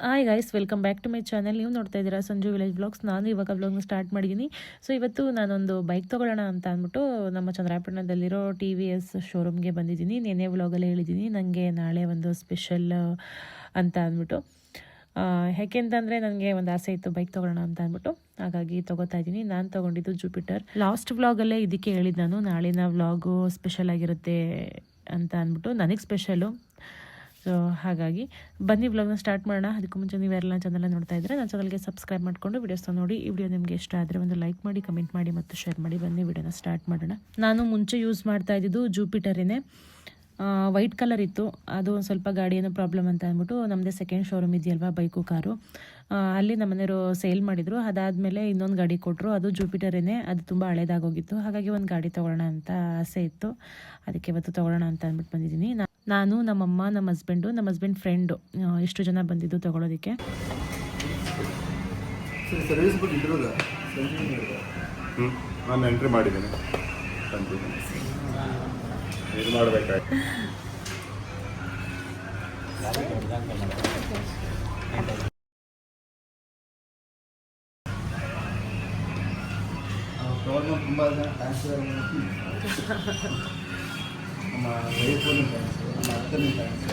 Hi guys, welcome back to my channel. ನೀವು ನೋಡ್ತಾ ಇದ್ದೀರಾ ಸಂಜು ವಿಲೇಜ್ ಬ್ಲಾಗ್ಸ್. ನಾನು ಇವಾಗ ಬ್ಲಾಗ್ನ ಸ್ಟಾರ್ಟ್ ಮಾಡಿದ್ದೀನಿ. ಸೊ ಇವತ್ತು ನಾನೊಂದು ಬೈಕ್ ತೊಗೊಳ್ಳೋಣ ಅಂತ ಅಂದ್ಬಿಟ್ಟು ನಮ್ಮ ಚಂದ್ರಾಪಟ್ಟಣದಲ್ಲಿರೋ TVS ಶೋರೂಮ್ಗೆ ಬಂದಿದ್ದೀನಿ. ನೆನ್ನೆ ವ್ಲಾಗಲ್ಲೇ ಹೇಳಿದ್ದೀನಿ ನನಗೆ ನಾಳೆ ಒಂದು ಸ್ಪೆಷಲ್ ಅಂತ ಅಂದ್ಬಿಟ್ಟು. ಯಾಕೆಂತಂದರೆ ನನಗೆ ಒಂದು ಆಸೆ ಇತ್ತು ಬೈಕ್ ತೊಗೊಳ್ಳೋಣ ಅಂತ ಅಂದ್ಬಿಟ್ಟು, ಹಾಗಾಗಿ ತೊಗೋತಾ ಇದ್ದೀನಿ. ನಾನು ತೊಗೊಂಡಿದ್ದು ಜುಪಿಟರ್. ಲಾಸ್ಟ್ ವ್ಲಾಗಲ್ಲೇ ಇದಕ್ಕೆ ಹೇಳಿದ್ದು ನಾನು, ನಾಳಿನ ವ್ಲಾಗು ಸ್ಪೆಷಲ್ ಆಗಿರುತ್ತೆ ಅಂತ ಅಂದ್ಬಿಟ್ಟು. ನನಗೆ ಸ್ಪೆಷಲು. ಸೊ ಹಾಗಾಗಿ ಬನ್ನಿ ವ್ಲಾಗ್ನ ಸ್ಟಾರ್ಟ್ ಮಾಡೋಣ. ಅದಕ್ಕೂ ಮುಂಚೆ ನೀವು ಯಾರೆಲ್ಲ ಚಾನಲ್ ನೋಡ್ತಾ ಇದ್ದರೆ ನನ್ನ ಚಾನಲ್ಗೆ ಸಬ್ಸ್ಕ್ರೈಬ್ ಮಾಡಿಕೊಂಡು ವಿಡಿಯೋಸ್ನ ನೋಡಿ. ಈ ವಿಡಿಯೋ ನಿಮಗೆ ಇಷ್ಟ ಆದರೆ ಒಂದು ಲೈಕ್ ಮಾಡಿ, ಕಮೆಂಟ್ ಮಾಡಿ ಮತ್ತು ಶೇರ್ ಮಾಡಿ. ಬನ್ನಿ ವಿಡಿಯೋನ ಸ್ಟಾರ್ಟ್ ಮಾಡೋಣ. ನಾನು ಮುಂಚೆ ಯೂಸ್ ಮಾಡ್ತಾ ಇದ್ದಿದ್ದು ಜೂಪಿಟರೇನೆ. ವೈಟ್ ಕಲರ್ ಇತ್ತು. ಅದು ಒಂದು ಸ್ವಲ್ಪ ಗಾಡಿ ಏನೋ ಪ್ರಾಬ್ಲಮ್ ಅಂತ ಅಂದ್ಬಿಟ್ಟು ನಮ್ಮದೇ ಸೆಕೆಂಡ್ ಶೋರೂಮ್ ಇದೆಯಲ್ವಾ ಬೈಕು ಕಾರು, ಅಲ್ಲಿ ನಮ್ಮ ಮನೆಯವರು ಸೇಲ್ ಮಾಡಿದರು. ಅದಾದಮೇಲೆ ಇನ್ನೊಂದು ಗಾಡಿ ಕೊಟ್ಟರು, ಅದು ಜೂಪಿಟರೇನೆ. ಅದು ತುಂಬ ಹಳೇದಾಗೋಗಿತ್ತು. ಹಾಗಾಗಿ ಒಂದು ಗಾಡಿ ತೊಗೊಳ್ಳೋಣ ಅಂತ ಆಸೆ ಇತ್ತು. ಅದಕ್ಕೆ ಇವತ್ತು ತೊಗೊಳ್ಳೋಣ ಅಂತ ಅಂದ್ಬಿಟ್ಟು ಬಂದಿದ್ದೀನಿ. ನಾನು, ನಮ್ಮಮ್ಮ, ನಮ್ಮ ಹಸ್ಬೆಂಡ್ ಫ್ರೆಂಡು, ಇಷ್ಟು ಜನ ಬಂದಿದ್ದು ತೊಗೊಳೋದಕ್ಕೆ. ನಾನು ಎಂಟ್ರಿ ಮಾಡಿದ್ದೀನಿ. ಇದು ಮಾಡಬೇಕಾಯ್ತು. ತುಂಬ ಜನ ಥ್ಯಾಂಕ್ಸ್, ನಮ್ಮ ವೈಫ್ಗೂ ಥ್ಯಾಂಕ್ಸ್, ನಮ್ಮ ಅಕ್ಕನಿಗೆ ಥ್ಯಾಂಕ್ಸ್,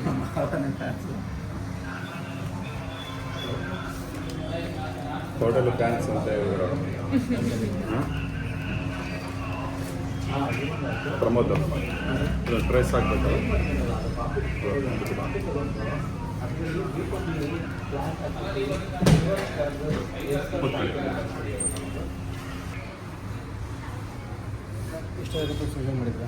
ನಮ್ಮ ಮಾವನಿಗೆ ಥ್ಯಾಂಕ್ಸ್. ಟೋಟಲ್ ಥ್ಯಾಂಕ್ಸ್ ಅಂತ ಹೇಳಿದ್ರು. ಪ್ರಮೋದ್ ಟ್ರೇಸ್ ಆಗಬೇಕಲ್ಲ. ಎಷ್ಟು ರೂಪಾಯಿ ಸೂಚನೆ ಮಾಡಿದ್ರೆ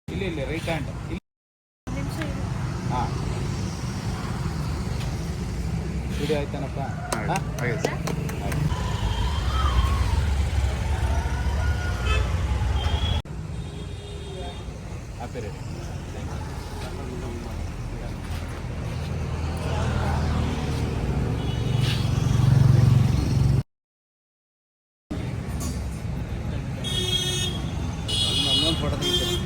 ಇಲ್ಲಿ ರೈಟ್ ಹ್ಯಾಂಡ್. ಹಾಂ, ವಿಡಿಯೋ ಆಯ್ತಾನಪ್ಪ. ಹ್ಯಾಪಿ ರೇಟ್. ಫೋಟೋ ತೆಗಿತೀನಿ.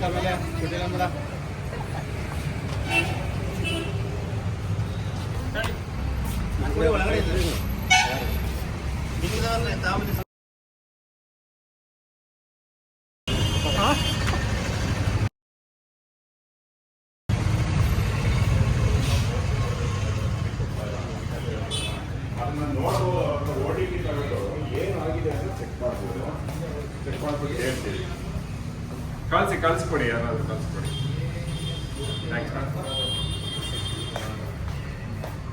ಆಮೇಲೆ ಸುಟ್ಟಿಲ್ಲ ಮೇಡ ಒಳಗಡೆ ಅದನ್ನ ನೋಡ್ಬೋದು ಓ ಟಿ ಪಿ ತಗೊಂಡು ಏನಾಗಿದೆ ಅಂತ ಚೆಕ್ ಮಾಡ್ಬೋದು. ಚೆಕ್ ಮಾಡ್ಬಿಟ್ಟು ಹೇಳ್ತೀವಿ. ಕಳಿಸ್ಕೊಡಿ, ಯಾರಾದರೂ ಕಳಿಸ್ಕೊಡಿ. ಥ್ಯಾಂಕ್ಸ್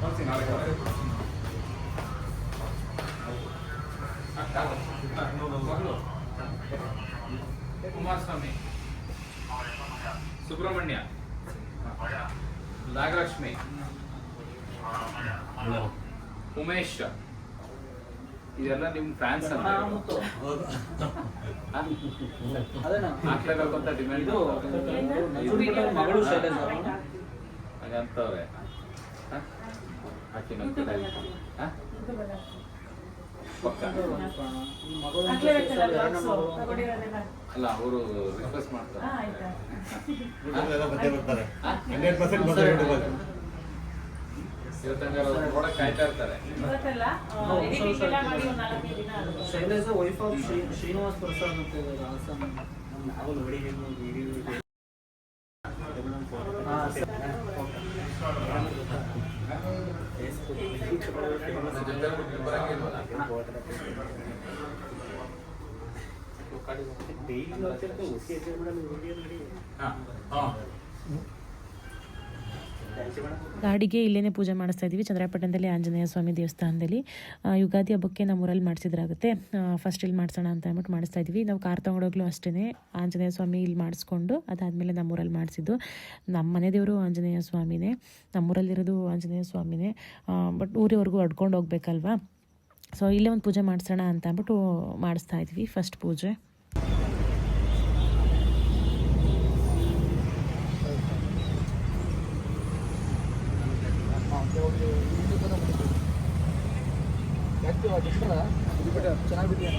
ಕಳಿಸಿ, ನಾಳೆ ಕುಮಾರಸ್ವಾಮಿ, ಸುಬ್ರಹ್ಮಣ್ಯ, ನಾಗಲಕ್ಷ್ಮಿ, ಉಮೇಶ್, ಇದೆಲ್ಲ ನಿಮ್ಮ ಫ್ಯಾನ್ಸ್ ಅಂತ ಹಾಕ್ಲೇಬೇಕು ಅಂತ ಡಿಮ್ಯಾಂಡ್ ಮಗಳು ಶೈಲೇಂದ್ರ ಹಾಗಂತವ್ರೆ. ಹಾಕಿ ಪಕ್ಕ ಅಲ್ಲ, ಅವರು ರಿಕ್ವೆಸ್ಟ್ ಮಾಡ್ತಾರೆ. ಬರ್ತಾರೆ 100% ಇವತ್ತಂಗಾರ ನೋಡಕ್ ಕಾಯ್ತಾ ಇರ್ತಾರೆ. ಶೈಲೇಂದ್ರ ವೈಫ್ ಆಫ್ ಶ್ರೀನಿವಾಸ್ ಪ್ರಸಾದ್ ಅಂತ ಇದ್ದಾರೆ ಹಾಸನ್. ಗಾಡಿಗೆ ಇಲ್ಲೇ ಪೂಜೆ ಮಾಡಿಸ್ತಾ ಇದ್ದೀವಿ ಚಂದ್ರಾಪಟ್ಟಣದಲ್ಲಿ ಆಂಜನೇಯ ಸ್ವಾಮಿ ದೇವಸ್ಥಾನದಲ್ಲಿ. ಯುಗಾದಿ ಹಬ್ಬಕ್ಕೆ ನಮ್ಮ ಊರಲ್ಲಿ ಮಾಡಿಸಿದ್ರಾಗುತ್ತೆ. ಫಸ್ಟ್ ಇಲ್ಲಿ ಮಾಡಿಸೋಣ ಅಂತ ಅಂದ್ಬಿಟ್ಟು ಮಾಡಿಸ್ತಾ ಇದ್ದೀವಿ. ನಾವು ಕಾರ್ ತೊಗೊಂಡೋಗ್ಲೂ ಅಷ್ಟೇ ಆಂಜನೇಯ ಸ್ವಾಮಿ ಇಲ್ಲಿ ಮಾಡಿಸ್ಕೊಂಡು ಅದಾದಮೇಲೆ ನಮ್ಮೂರಲ್ಲಿ ಮಾಡಿಸಿದ್ದು. ನಮ್ಮ ಮನೆ ದೇವರು ಆಂಜನೇಯ ಸ್ವಾಮಿನೇ, ನಮ್ಮೂರಲ್ಲಿರೋದು ಆಂಜನೇಯ ಸ್ವಾಮಿನೇ. ಬಟ್ ಊರಿವರೆಗೂ ಅಡ್ಕೊಂಡು ಹೋಗ್ಬೇಕಲ್ವಾ, ಸೊ ಇಲ್ಲೇ ಒಂದು ಪೂಜೆ ಮಾಡಿಸೋಣ ಅಂತ ಅಂದ್ಬಿಟ್ಟು ಮಾಡಿಸ್ತಾ ಇದ್ವಿ ಫಸ್ಟ್ ಪೂಜೆ. ಚೆನ್ನಾಗಿದೆಯಾ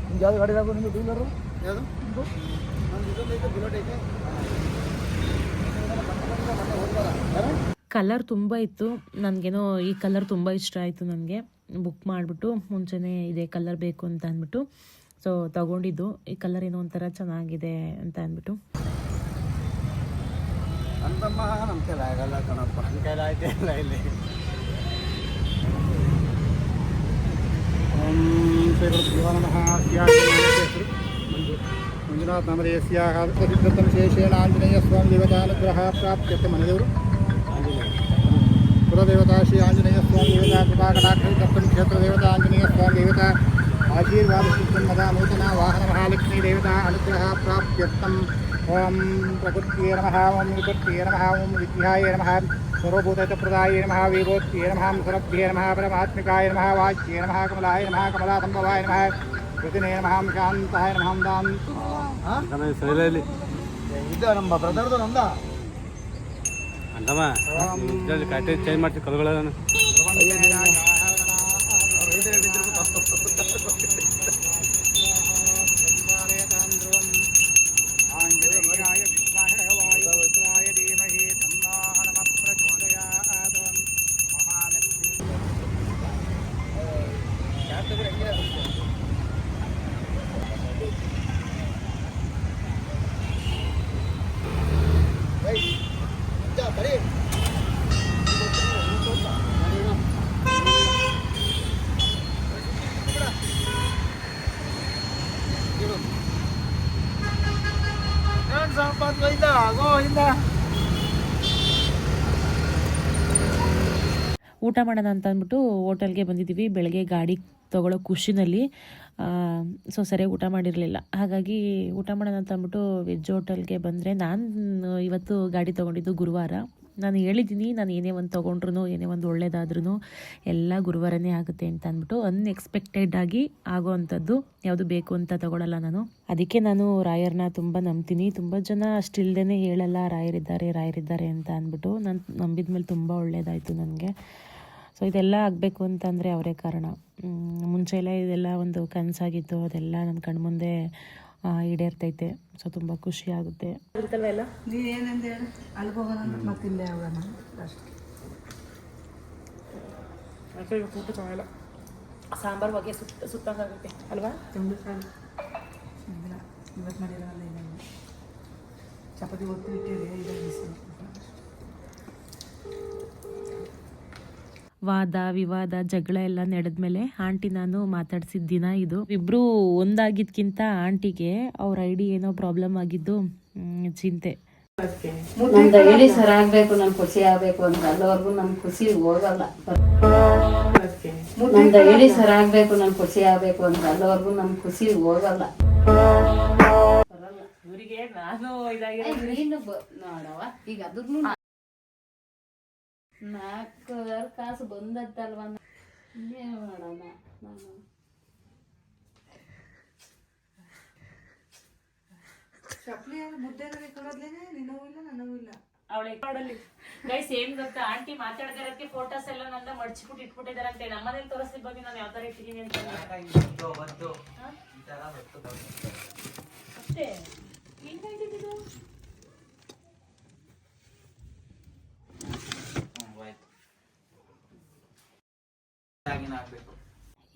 ನಿಮ್ಗೆ ಯಾವ್ದು ಗಾಡಿ ಆಗೋ ನಿಮಗೆ ಡೀಲರು ಯಾವುದು ನಂದು ಇದೊಂದು ಐತೆ, ಬುಲೆಟ್ ಐತೆ. ಕಲರ್ ತುಂಬ ಇತ್ತು, ನನಗೇನೋ ಈ ಕಲರ್ ತುಂಬ ಇಷ್ಟ ಆಯಿತು. ನನಗೆ ಬುಕ್ ಮಾಡಿಬಿಟ್ಟು ಮುಂಚೆನೇ ಇದೇ ಕಲರ್ ಬೇಕು ಅಂತ ಅಂದ್ಬಿಟ್ಟು ಸೊ ತಗೊಂಡಿದ್ದು. ಈ ಕಲರ್ ಏನೋ ಒಂಥರ ಚೆನ್ನಾಗಿದೆ ಅಂತ ಅಂದ್ಬಿಟ್ಟು. ಅಂತಮ್ಮ ನಮ್ಮ ಕೈಲಿ ಆಗಲ್ಲ ಕಣಪ್ಪ, ನನ್ನ ಕೈಲಿ ಆಯ್ತು ಇಲ್ಲ ಇಲ್ಲಿ. ಓಂ ಶ್ರೀ ಗುರುಭ್ಯೋ ನಮಃ. ಮಂಜುನಾಥ ನಾಮಧೇಯಸ್ಯಾಃ ಸಿದ್ಧತಂ ಶೇಷೇಣ ಆಂಜನೇಯ ಸ್ವಾಮಿ ದೇವತಾನುಗ್ರಹ ಪ್ರಾಪ್ಯತೆ. ಮನೆದೇವರು ಕುಲದೇವತಾ ಶ್ರೀ ಆಂಜನೇಯ ಸ್ವಾಮಿ ದೇವತಾ ಕೃಪಾಕಟಾಕ್ಷ ದತ್ತಂ ಕ್ಷೇತ್ರ ದೇವತಾ ಆಂಜನೇಯ ಸ್ವಾಮಿ ದೇವತಾ ಆಶೀರ್ವಾದ ಸಿದ್ಧನ್ಮದ ನೂತನ ವಾಹನ ಮಹಾಲಕ್ಷ್ಮೀ ದೇವತಾ ಅನುಗ್ರಹ ಪ್ರಾಪ್ಯರ್ಥಂ. ಓಂ ಪ್ರಕೃತ್ಯೇ ನಮಃ, ಓಂ ವಿಕೃತ್ಯೇ ನಮಃ, ಓಂ ವಿದ್ಯಾಯ ನಮಃ, ಸರ್ವಭೂತಹಿತಪ್ರದಾಯ ನಮಃ, ವೀರೋತ್ಯೇ ನಮಃ, ಸರ್ವಭ್ಯೇ ನಮಃ, ಪರಮಾತ್ಮಿಕಾಯ ನಮಃ, ವಾಚ್ಯೇ ನಮಃ, ಕಮಲಾಯ ನಮಃ, ಕಮಲಾಸಂಭವಾಯ ನಮಃ, ಕೃತಿನೇ ನಮಃ, ಶಾಂತಾಯ ನಮಃ. ಇದು ನಮ್ಮ ಬ್ರದರ್ದು ನಮ್ದ ಅಂತಮ್ಮ ಕಟ್ಟೆ ಚೇಂಜ್ ಮಾಡ್ತೀವಿ ಕಲ್ಗಳನ್ನು. ಊಟ ಮಾಡೋಣ ಅಂತ ಅಂದ್ಬಿಟ್ಟು ಹೋಟೆಲ್ಗೆ ಬಂದಿದ್ದೀವಿ. ಬೆಳಗ್ಗೆ ಗಾಡಿ ತೊಗೊಳ್ಳೋ ಖುಷಿನಲ್ಲಿ ಸೊ ಸರಿಯಾಗಿ ಊಟ ಮಾಡಿರಲಿಲ್ಲ. ಹಾಗಾಗಿ ಊಟ ಮಾಡೋಣ ಅಂತ ಅಂದ್ಬಿಟ್ಟು ವೆಜ್ ಹೋಟೆಲ್ಗೆ ಬಂದರೆ, ನಾನು ಇವತ್ತು ಗಾಡಿ ತೊಗೊಂಡಿದ್ದು ಗುರುವಾರ. ನಾನು ಹೇಳಿದ್ದೀನಿ, ನಾನು ಏನೇ ಒಂದು ತೊಗೊಂಡ್ರು ಏನೇ ಒಂದು ಒಳ್ಳೇದಾದ್ರೂ ಎಲ್ಲ ಗುರುವಾರನೇ ಆಗುತ್ತೆ ಅಂತ ಅಂದ್ಬಿಟ್ಟು ಅನ್ಎಕ್ಸ್ಪೆಕ್ಟೆಡ್ ಆಗಿ ಆಗೋ ಅಂಥದ್ದು ಯಾವುದು ಬೇಕು ಅಂತ ತೊಗೊಳಲ್ಲ ನಾನು. ಅದಕ್ಕೆ ನಾನು ರಾಯರನ್ನ ತುಂಬ ನಂಬ್ತೀನಿ. ತುಂಬ ಜನ ಅಷ್ಟಿಲ್ದೇ ಹೇಳಲ್ಲ ರಾಯರಿದ್ದಾರೆ ಅಂತ ಅಂದ್ಬಿಟ್ಟು. ನಾನು ನಂಬಿದ ಮೇಲೆ ತುಂಬ ಒಳ್ಳೇದಾಯಿತು ನನಗೆ. ಸೊ ಇದೆಲ್ಲ ಆಗಬೇಕು ಅಂತಂದರೆ ಅವರೇ ಕಾರಣ. ಮುಂಚೆ ಎಲ್ಲ ಇದೆಲ್ಲ ಒಂದು ಕನಸಾಗಿತ್ತು, ಅದೆಲ್ಲ ನನ್ನ ಕಣ್ಮುಂದೆ ಈಡೇರ್ತೈತೆ. ಸೊ ತುಂಬ ಖುಷಿ ಆಗುತ್ತೆ. ಎಲ್ಲ ನೀನು ಏನಂದ ಹೇಳಿ ಅಲ್ಲಿಗೆ ಹೋಗೋಣ ಮತ್ತೆ ಇಲ್ಲೇ ಹೋಗೋಣ ಅಷ್ಟೇ. ಊಟ ಚೆನ್ನಾಗಿಲ್ಲ, ಸಾಂಬಾರು ಬಗ್ಗೆ ಸುತ್ತಂಗಾಗುತ್ತೆ ಅಲ್ವಾ? ತುಂಬ ಸಾಲು ಇಲ್ಲ ಇವತ್ತು ಮಾಡಿರೋಲ್ಲ ಇಲ್ಲ ಚಪಾತಿ ಒತ್ತು ಇಟ್ಟಿರಿ ಇದು ಬಿಸಿ. ವಾದ ವಿವಾದ ಜಗಳ ಎಲ್ಲ ನಡೆದ್ಮೇಲೆ ಆಂಟಿ ನಾನು ಮಾತಾಡ್ಸಿದ ದಿನ ಇದು. ಇಬ್ಬರು ಒಂದಾಗಿದ್ಕಿಂತ ಆಂಟಿಗೆ ಅವ್ರ ಐಡಿ ಏನೋ ಪ್ರಾಬ್ಲಮ್ ಆಗಿದ್ದು ಚಿಂತೆ. ನಮ್ ಡೈಲಿ ಸರ ಆಗ್ಬೇಕು, ನಮ್ ಖುಷಿ ಆಗ್ಬೇಕು ಅಂತ ಅಲ್ಲಿವರೆಗೂ ನಮ್ ಖುಷಿ ಹೋಗಲ್ಲ. ನಮ್ ಡೈಲಿ ಸರ ಆಗ್ಬೇಕು, ನಮ್ ಖುಷಿ ಆಗ್ಬೇಕು ಅಂತ ಅಲ್ಲಿವರೆಗೂ ನಮ್ ಖುಷಿ ಹೋಗಲ್ಲ. ಇವರಿಗೆ ನಾನು ನೀನು ನೋಡವ ಈಗ ಅದ್ರೂ 4,000 ಕಾಸು ಬಂದದ್ದಲ್ವ, ಇನ್ನೇನು ಮಾಡೋಣ. ನಾನು ಚಪ್ಪಲಿ ಮುದ್ದೆ ಕೊಡೋದ್ಲೇನೆ ನಿನ್ನವೂ ಇಲ್ಲ ನನ್ನವೂ ಇಲ್ಲ. ಅವಳೆ ಗೈಸ್ ಏನ್ ಗೊತ್ತಾ, ಆಂಟಿ ಮಾತಾಡ್ದಿರೋದಕ್ಕೆ ಫೋಟೋಸ್ ಎಲ್ಲ ನನ್ನ ಮಡ್ಚಿಬಿಟ್ಟು ಇಟ್ಬಿಟ್ಟಿದಾರಂತೆ. ನಮ್ಮನೇಲಿ ತೋರಿಸ್ಲಿಕ್ಕೆ ಬಗ್ಗೆ ನಾನು ಯಾವ ತರ ಇಟ್ಟಿದ್ದೀನಿ ಅಂತ ಅಷ್ಟೇ. ಹೆಂಗಾಯ್ತಿದ್ದು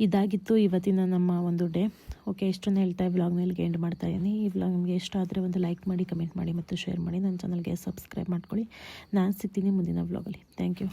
ಇದಾಗಿತ್ತು ಇವತ್ತಿನ ನಮ್ಮ ಒಂದು ಡೇ. ಓಕೆ, ಇಷ್ಟನ್ನು ಹೇಳ್ತಾ ವ್ಲಾಗ್ನಲ್ಲಿ ಎಂಡ್ ಮಾಡ್ತಾ ಇದ್ದೀನಿ. ಈ ವ್ಲಾಗ್ ನಿಮಗೆ ಇಷ್ಟ ಆದರೆ ಒಂದು ಲೈಕ್ ಮಾಡಿ, ಕಮೆಂಟ್ ಮಾಡಿ ಮತ್ತು ಶೇರ್ ಮಾಡಿ. ನನ್ನ ಚಾನಲ್ಗೆ ಸಬ್ಸ್ಕ್ರೈಬ್ ಮಾಡ್ಕೊಳ್ಳಿ. ನಾನು ಸಿಗ್ತೀನಿ ಮುಂದಿನ ವ್ಲಾಗಲ್ಲಿ. Thank you.